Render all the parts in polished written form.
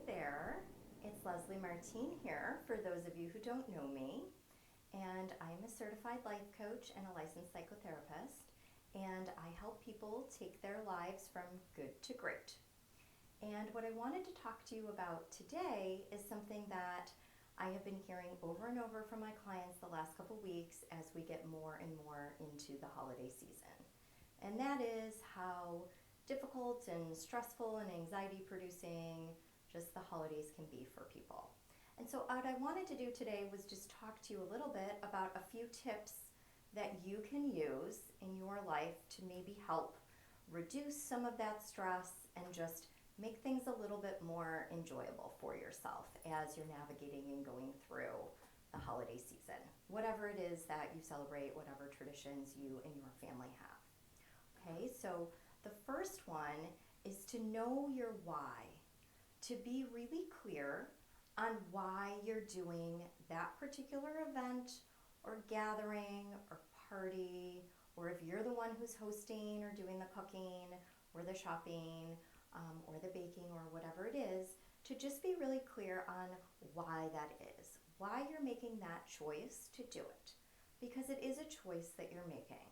there, it's Leslie Martine here for those of you who don't know me. And I'm a certified life coach and a licensed psychotherapist. And I help people take their lives from good to great. And what I wanted to talk to you about today is something that I have been hearing over and over from my clients the last couple weeks as we get more and more into the holiday season. And that is how difficult and stressful and anxiety producing just the holidays can be for people. And so what I wanted to do today was just talk to you a little bit about a few tips that you can use in your life to maybe help reduce some of that stress and just make things a little bit more enjoyable for yourself as you're navigating and going through the holiday season, whatever it is that you celebrate, whatever traditions you and your family have. Okay, so the first one is to know your why, to be really clear on why you're doing that particular event or gathering or party, or if you're the one who's hosting or doing the cooking or the shopping or the baking or whatever it is, to just be really clear on why that is, why you're making that choice to do it, because it is a choice that you're making.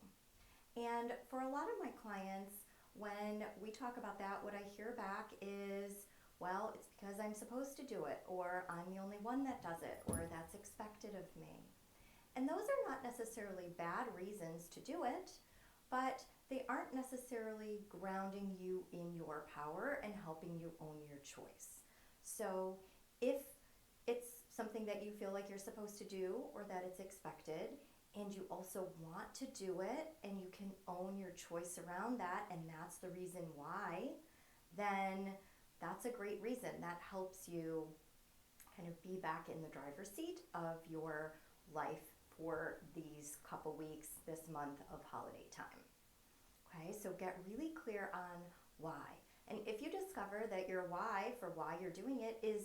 And for a lot of my clients, when we talk about that, what I hear back is, well, it's because I'm supposed to do it, or I'm the only one that does it, or that's expected of me. And those are not necessarily bad reasons to do it, but they aren't necessarily grounding you in your power and helping you own your choice. So if it's something that you feel like you're supposed to do or that it's expected, and you also want to do it and you can own your choice around that, and that's the reason why, then that's a great reason. That helps you kind of be back in the driver's seat of your life for these couple weeks, this month of holiday time. Okay, so get really clear on why. And if you discover that your why for why you're doing it is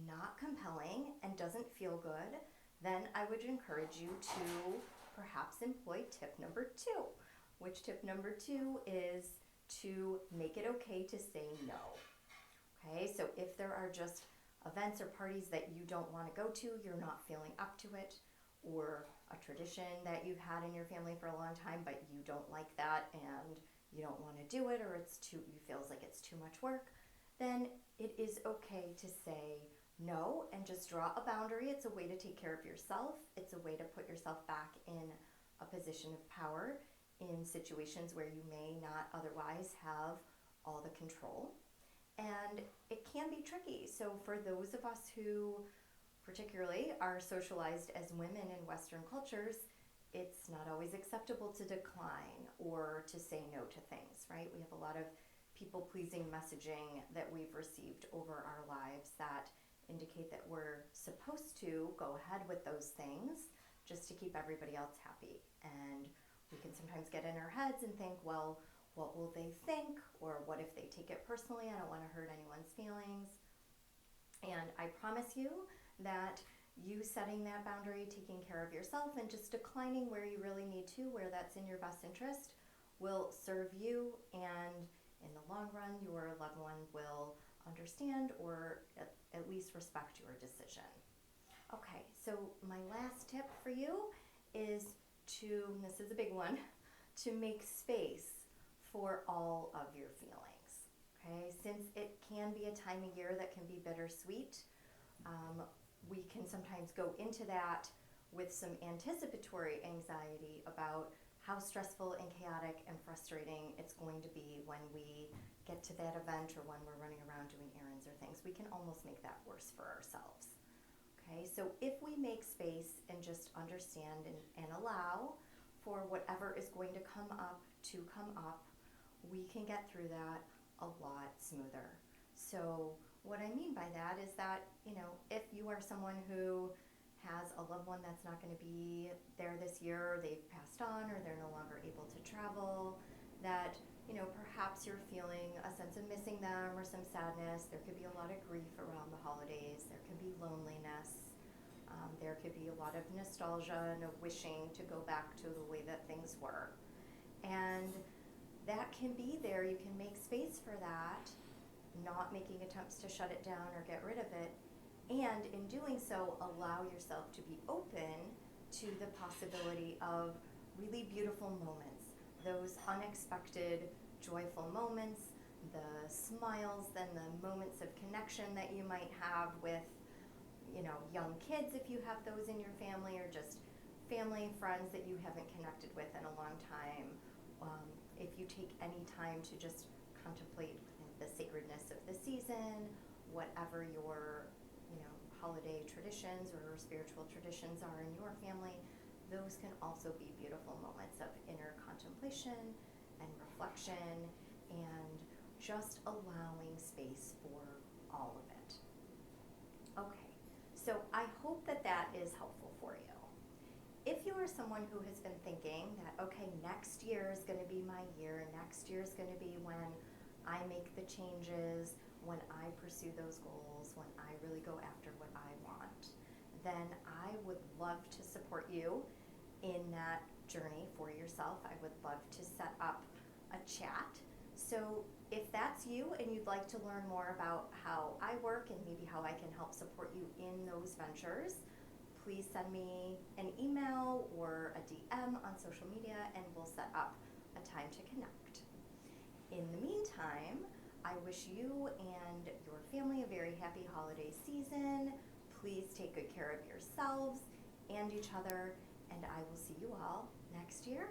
not compelling and doesn't feel good, then I would encourage you to perhaps employ tip number 2, which tip number 2 is to make it okay to say no. Okay, so if there are just events or parties that you don't want to go to, you're not feeling up to it, or a tradition that you've had in your family for a long time, but you don't like that and you don't want to do it, or you feels like it's too much work, then it is okay to say no and just draw a boundary. It's a way to take care of yourself. It's a way to put yourself back in a position of power in situations where you may not otherwise have all the control. And it can be tricky. So for those of us who particularly are socialized as women in Western cultures, it's not always acceptable to decline or to say no to things, right? We have a lot of people-pleasing messaging that we've received over our lives that indicate that we're supposed to go ahead with those things just to keep everybody else happy. And we can sometimes get in our heads and think, well, what will they think? Or what if they take it personally? I don't want to hurt anyone's feelings. And I promise you that you setting that boundary, taking care of yourself, and just declining where you really need to, where that's in your best interest, will serve you, and in the long run, your loved one will understand or at least respect your decision. Okay, so my last tip for you is this is a big one, to make space for all of your feelings. Okay, since it can be a time of year that can be bittersweet, we can sometimes go into that with some anticipatory anxiety about how stressful and chaotic and frustrating it's going to be when we get to that event or when we're running around doing errands or things. We can almost make that worse for ourselves. Okay, so if we make space and just understand and allow for whatever is going to come up, we can get through that a lot smoother. So what I mean by that is that, if you are someone who has a loved one that's not going to be there this year, or they've passed on, or they're no longer able to travel, that, perhaps you're feeling a sense of missing them or some sadness. There could be a lot of grief around the holidays. There could be loneliness. There could be a lot of nostalgia and a wishing to go back to the way that things were. And that can be there. You can make space for that. not making attempts to shut it down or get rid of it, and in doing so, allow yourself to be open to the possibility of really beautiful moments, those unexpected, joyful moments, the smiles, then the moments of connection that you might have with, young kids if you have those in your family, or just family, friends that you haven't connected with in a long time. If you take any time to just contemplate the sacredness of the season, whatever your holiday traditions or spiritual traditions are in your family, those can also be beautiful moments of inner contemplation and reflection, and just allowing space for all of it. Okay, so I hope that is helpful for you. If you are someone who has been thinking that, okay, next year is going to be my year, next year is going to be when I make the changes, when I pursue those goals, when I really go after what I want, then I would love to support you in that journey for yourself. I would love to set up a chat. So if that's you and you'd like to learn more about how I work and maybe how I can help support you in those ventures, please send me an email or a DM on social media and we'll set up a time to connect. In the meantime, I wish you and your family a very happy holiday season. Please take good care of yourselves and each other, and I will see you all next year.